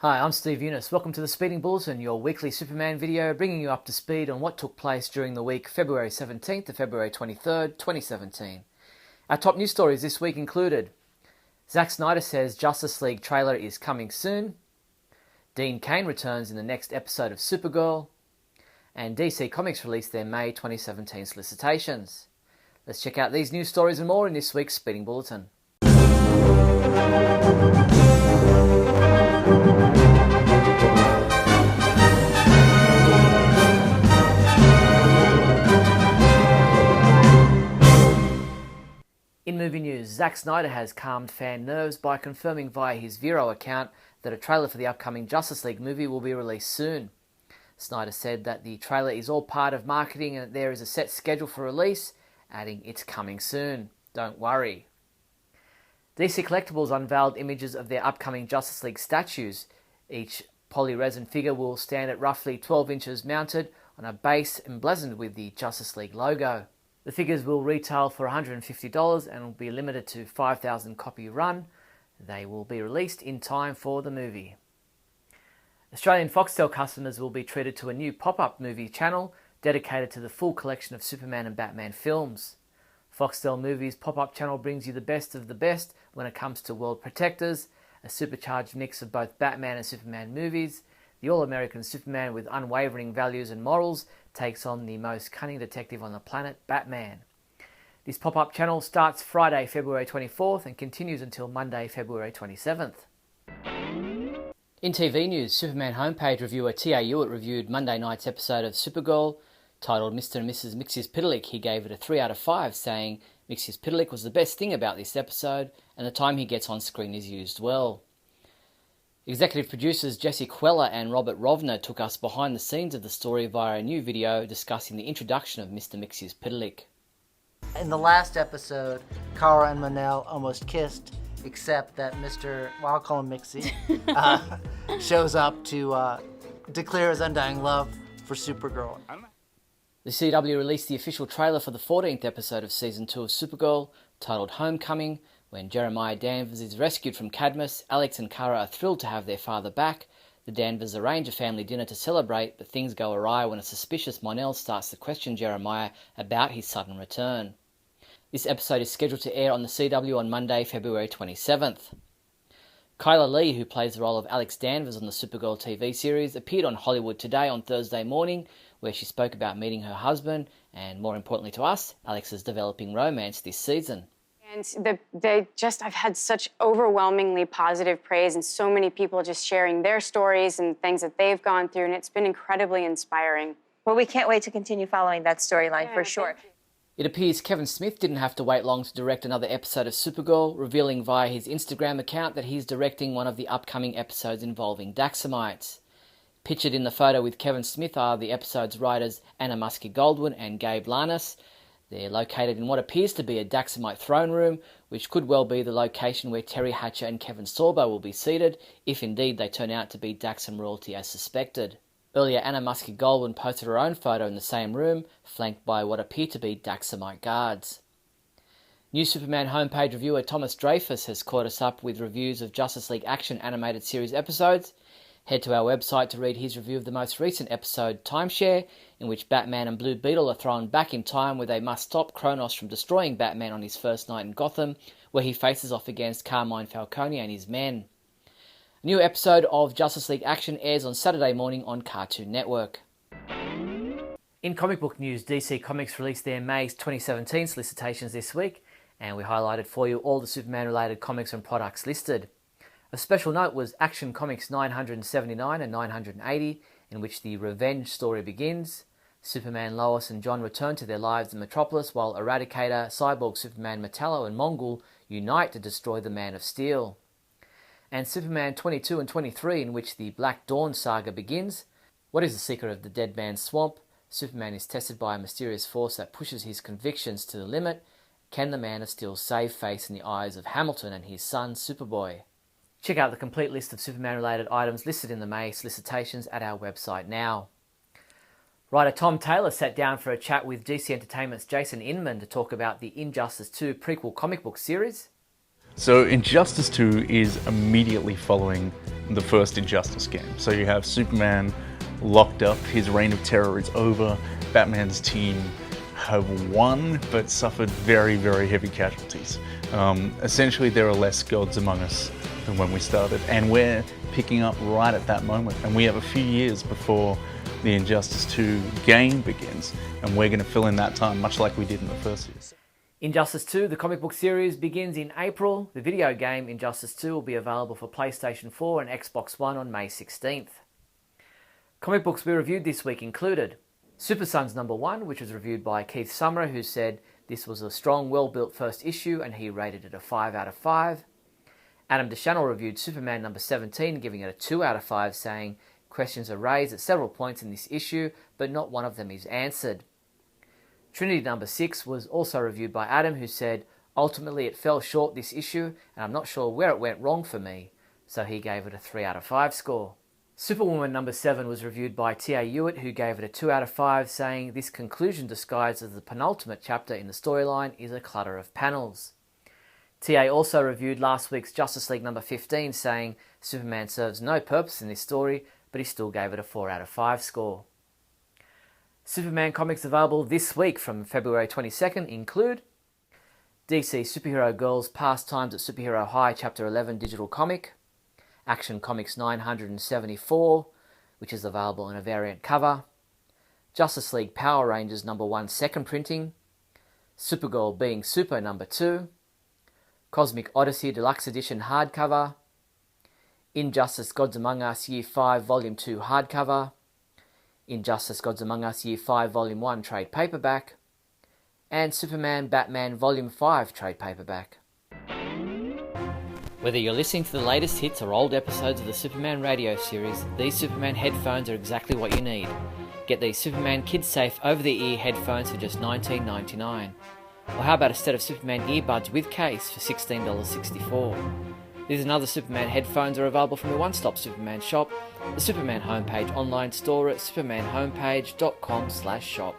Hi, I'm Steve Younis. Welcome to the Speeding Bulletin, your weekly Superman video bringing you up to speed on what took place during the week February 17th to February 23rd, 2017. Our top news stories this week included Zack Snyder says Justice League trailer is coming soon, Cain returns in the next episode of Supergirl, and DC Comics released their May 2017 solicitations. Let's check out these news stories and more in this week's Speeding Bulletin. In movie news, Zack Snyder has calmed fan nerves by confirming via his Vero account that a trailer for the upcoming Justice League movie will be released soon. Snyder said that the trailer is all part of marketing and that there is a set schedule for release, adding it's coming soon. Don't worry. DC Collectibles unveiled images of their upcoming Justice League statues. Each polyresin figure will stand at roughly 12 inches mounted on a base emblazoned with the Justice League logo. The figures will retail for $150 and will be limited to 5,000 copy run. They will be released in time for the movie. Australian Foxtel customers will be treated to a new pop-up movie channel dedicated to the full collection of Superman and Batman films. Foxtel Movies pop-up channel brings you the best of the best when it comes to World Protectors, a supercharged mix of both Batman and Superman movies. The all-American Superman with unwavering values and morals takes on the most cunning detective on the planet, Batman. This pop-up channel starts Friday, February 24th and continues until Monday, February 27th. In TV news, Superman homepage reviewer T.A. Hewitt reviewed Monday night's episode of Supergirl. Titled Mr. and Mrs. Mxyzptlk, he gave it a 3 out of 5, saying Mxyzptlk was the best thing about this episode and the time he gets on screen is used well. Executive producers Jesse Queller and Robert Rovner took us behind the scenes of the story via a new video discussing the introduction of Mr. Mxyzptlk. In the last episode, Kara and Manel almost kissed, except that I'll call him Mixie, shows up to declare his undying love for Supergirl. The CW released the official trailer for the 14th episode of Season 2 of Supergirl, titled Homecoming. When Jeremiah Danvers is rescued from Cadmus, Alex and Kara are thrilled to have their father back. The Danvers arrange a family dinner to celebrate, but things go awry when a suspicious Monel starts to question Jeremiah about his sudden return. This episode is scheduled to air on the CW on Monday, February 27th. Kyla Lee, who plays the role of Alex Danvers on the Supergirl TV series, appeared on Hollywood Today on Thursday morning, where she spoke about meeting her husband and, more importantly to us, Alex's developing romance this season. And I've had such overwhelmingly positive praise and so many people just sharing their stories and things that they've gone through, and it's been incredibly inspiring. Well, we can't wait to continue following that storyline for sure. It appears Kevin Smith didn't have to wait long to direct another episode of Supergirl, revealing via his Instagram account that he's directing one of the upcoming episodes involving Daxamites. Pictured in the photo with Kevin Smith are the episode's writers Anna Muskie-Goldwyn and Gabe Lanis. They're located in what appears to be a Daxamite throne room, which could well be the location where Terry Hatcher and Kevin Sorbo will be seated, if indeed they turn out to be Daxam royalty as suspected. Earlier, Anna Muskie-Goldwyn posted her own photo in the same room, flanked by what appear to be Daxamite guards. New Superman homepage reviewer Thomas Dreyfus has caught us up with reviews of Justice League Action animated series episodes. Head to our website to read his review of the most recent episode, Timeshare, in which Batman and Blue Beetle are thrown back in time where they must stop Kronos from destroying Batman on his first night in Gotham, where he faces off against Carmine Falcone and his men. A new episode of Justice League Action airs on Saturday morning on Cartoon Network. In comic book news, DC Comics released their May 2017 solicitations this week, and we highlighted for you all the Superman-related comics and products listed. A special note was Action Comics 979 and 980, in which the revenge story begins. Superman, Lois and John return to their lives in Metropolis, while Eradicator, Cyborg, Superman, Metallo and Mongul unite to destroy the Man of Steel. And Superman 22 and 23, in which the Black Dawn saga begins. What is the secret of the Dead Man's Swamp? Superman is tested by a mysterious force that pushes his convictions to the limit. Can the Man of Steel save face in the eyes of Hamilton and his son, Superboy? Check out the complete list of Superman-related items listed in the May solicitations at our website now. Writer Tom Taylor sat down for a chat with DC Entertainment's Jason Inman to talk about the Injustice 2 prequel comic book series. So Injustice 2 is immediately following the first Injustice game. So you have Superman locked up, his reign of terror is over, Batman's team have won but suffered very, very heavy casualties. Essentially there are less gods among us than when we started, and we're picking up right at that moment, and we have a few years before the Injustice 2 game begins, and we're going to fill in that time much like we did in the first year. Injustice 2, the comic book series, begins in April. The video game Injustice 2 will be available for PlayStation 4 and Xbox One on May 16th. Comic books we reviewed this week included Super Sons #1, which was reviewed by Keith Summerer, who said this was a strong, well-built first issue and he rated it a 5 out of 5. Adam DeChannel reviewed Superman #17, giving it a 2 out of 5, saying questions are raised at several points in this issue, but not one of them is answered. Trinity #6 was also reviewed by Adam, who said, ultimately it fell short this issue, and I'm not sure where it went wrong for me, so he gave it a 3 out of 5 score. Superwoman #7 was reviewed by T.A. Hewitt, who gave it a 2 out of 5, saying this conclusion disguised as the penultimate chapter in the storyline is a clutter of panels. T.A. also reviewed last week's Justice League #15, saying Superman serves no purpose in this story, but he still gave it a 4 out of 5 score. Superman comics available this week from February 22nd include DC Superhero Girls Pastimes at Superhero High Chapter 11 digital comic, Action Comics 974, which is available in a variant cover, Justice League Power Rangers #1 second printing, Supergirl Being Super #2, Cosmic Odyssey Deluxe Edition hardcover, Injustice Gods Among Us Year 5 Volume 2 hardcover, Injustice Gods Among Us Year 5 Volume 1 trade paperback, and Superman Batman Volume 5 trade paperback. Whether you're listening to the latest hits or old episodes of the Superman radio series, these Superman headphones are exactly what you need. Get these Superman kid-safe over-the-ear headphones for just $19.99. Or how about a set of Superman earbuds with case for $16.64? These and other Superman headphones are available from the one-stop Superman shop, the Superman homepage online store at supermanhomepage.com/shop.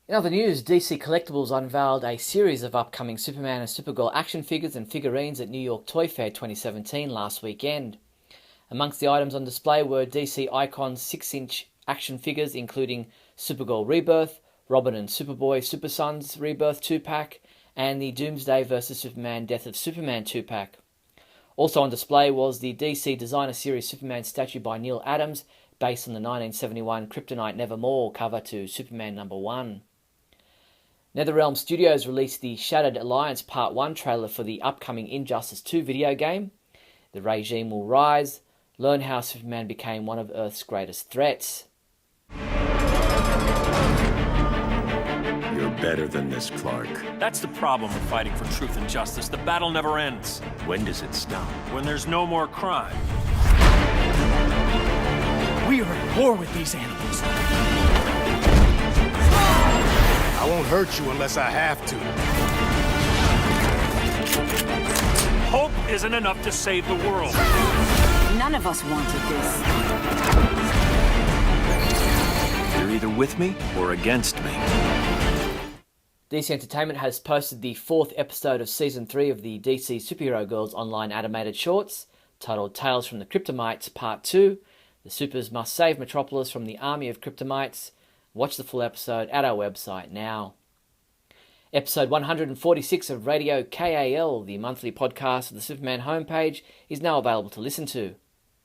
In other news, DC Collectibles unveiled a series of upcoming Superman and Supergirl action figures and figurines at New York Toy Fair 2017 last weekend. Amongst the items on display were DC Icons 6-inch action figures including Supergirl Rebirth, Robin and Superboy Super Sons Rebirth 2-pack, and the Doomsday vs. Superman Death of Superman 2-pack. Also on display was the DC Designer Series Superman statue by Neil Adams, based on the 1971 Kryptonite Nevermore cover to Superman #1. NetherRealm Studios released the Shattered Alliance Part 1 trailer for the upcoming Injustice 2 video game. The regime will rise. Learn how Superman became one of Earth's greatest threats. You're better than this, Clark. That's the problem with fighting for truth and justice. The battle never ends. When does it stop? When there's no more crime. We are at war with these animals. I won't hurt you unless I have to. Hope isn't enough to save the world. None of us wanted this. You're either with me or against me. DC Entertainment has posted the 4th episode of Season 3 of the DC Superhero Girls online animated shorts, titled Tales from the Kryptomites Part 2. The Supers must save Metropolis from the army of Kryptomites. Watch the full episode at our website now. Episode 146 of Radio KAL, the monthly podcast of the Superman homepage, is now available to listen to.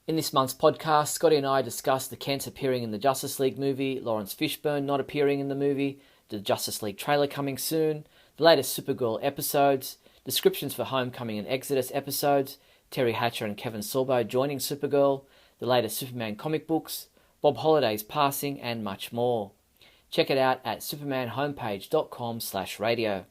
In this month's podcast, Scotty and I discuss the Kents appearing in the Justice League movie, Lawrence Fishburne not appearing in the movie, the Justice League trailer coming soon, the latest Supergirl episodes, descriptions for Homecoming and Exodus episodes, Terry Hatcher and Kevin Sorbo joining Supergirl, the latest Superman comic books, Bob Holliday's passing, and much more. Check it out at supermanhomepage.com/radio. And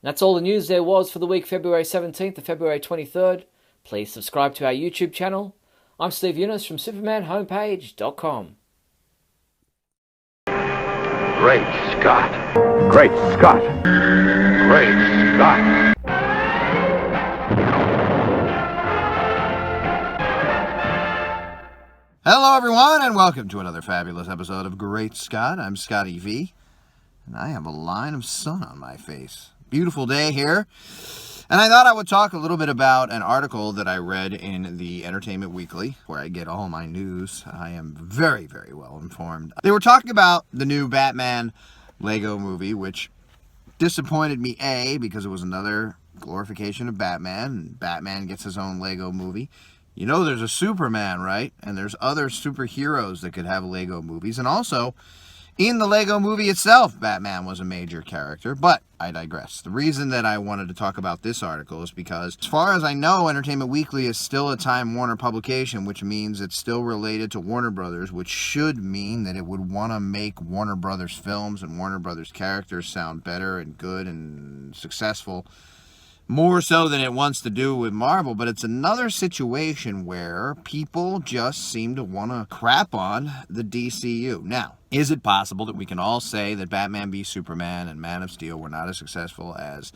that's all the news there was for the week February 17th to February 23rd. Please subscribe to our YouTube channel. I'm Steve Younis from supermanhomepage.com. Great Scott. Great Scott. Great Scott. Hello, everyone, and welcome to another fabulous episode of Great Scott. I'm Scotty V, and I have a line of sun on my face. Beautiful day here. And I thought I would talk a little bit about an article that I read in the Entertainment Weekly, where I get all my news. I am very, very well informed. They were talking about the new Batman Lego movie, which disappointed me, A, because it was another glorification of Batman, and Batman gets his own Lego movie. You know there's a Superman, right? And there's other superheroes that could have Lego movies. And also, in the Lego movie itself, Batman was a major character, but I digress. The reason that I wanted to talk about this article is because, as far as I know, Entertainment Weekly is still a Time Warner publication, which means it's still related to Warner Brothers, which should mean that it would want to make Warner Brothers films and Warner Brothers characters sound better and good and successful, more so than it wants to do with Marvel. But it's another situation where people just seem to want to crap on the DCU. Now, is it possible that we can all say that Batman v Superman and Man of Steel were not as successful as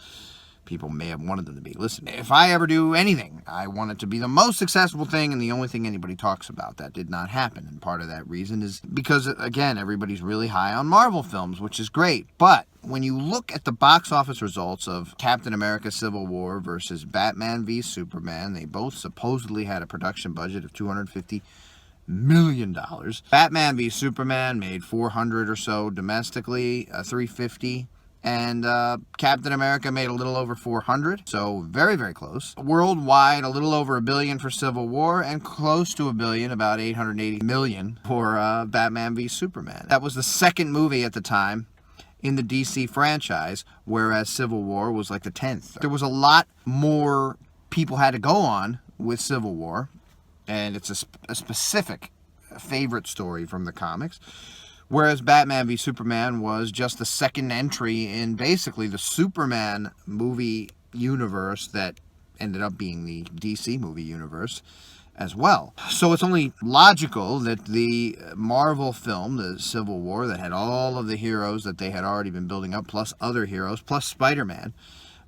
people may have wanted them to be? Listen, if I ever do anything, I want it to be the most successful thing and the only thing anybody talks about. That did not happen, and part of that reason is because, again, everybody's really high on Marvel films, which is great. But when you look at the box office results of Captain America Civil War versus Batman v Superman, they both supposedly had a production budget of $250 million. Batman v Superman made 400 or so domestically, 350. And Captain America made a little over 400, so very, very close. Worldwide, a little over $1 billion for Civil War, and close to $1 billion, about $880 million for Batman v Superman. That was the second movie at the time in the DC franchise, whereas Civil War was like the 10th. There was a lot more people had to go on with Civil War, and it's a specific favorite story from the comics. Whereas Batman v Superman was just the second entry in basically the Superman movie universe that ended up being the DC movie universe as well. So it's only logical that the Marvel film, the Civil War, that had all of the heroes that they had already been building up, plus other heroes, plus Spider-Man,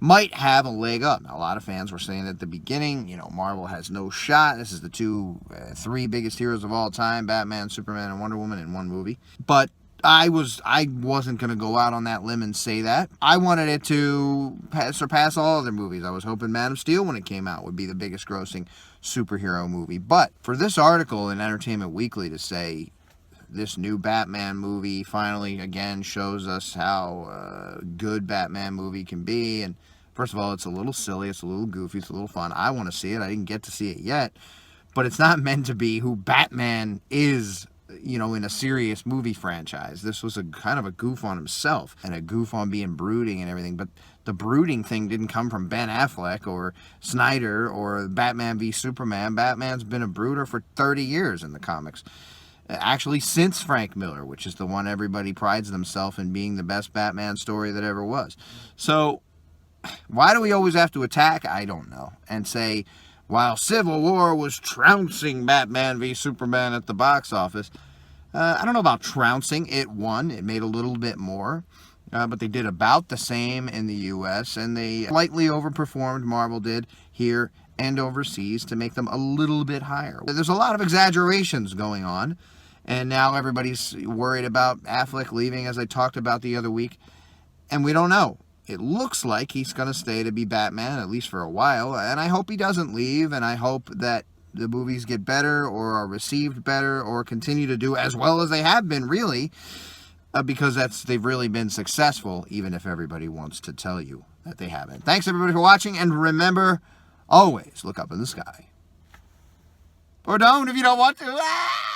might have a leg up. Now, a lot of fans were saying at the beginning, Marvel has no shot. This is the three biggest heroes of all time, Batman, Superman, and Wonder Woman in one movie. But I wasn't going to go out on that limb and say that. I wanted it to surpass all other movies. I was hoping Man of Steel, when it came out, would be the biggest grossing superhero movie. But for this article in Entertainment Weekly to say this new Batman movie finally, again, shows us how good Batman movie can be, and first of all, it's a little silly, it's a little goofy, it's a little fun. I want to see it. I didn't get to see it yet. But it's not meant to be who Batman is, in a serious movie franchise. This was a kind of a goof on himself and a goof on being brooding and everything. But the brooding thing didn't come from Ben Affleck or Snyder or Batman v Superman. Batman's been a brooder for 30 years in the comics. Actually, since Frank Miller, which is the one everybody prides themselves in being the best Batman story that ever was. So why do we always have to attack? I don't know. And say, while Civil War was trouncing Batman v Superman at the box office, I don't know about trouncing. It won. It made a little bit more. But they did about the same in the U.S., and they slightly overperformed, Marvel did, here and overseas to make them a little bit higher. There's a lot of exaggerations going on, and now everybody's worried about Affleck leaving, as I talked about the other week, and we don't know. It looks like he's going to stay to be Batman, at least for a while, and I hope he doesn't leave, and I hope that the movies get better or are received better or continue to do as well as they have been, really, because they've really been successful, even if everybody wants to tell you that they haven't. Thanks, everybody, for watching, and remember, always look up in the sky. Or don't if you don't want to. Ah!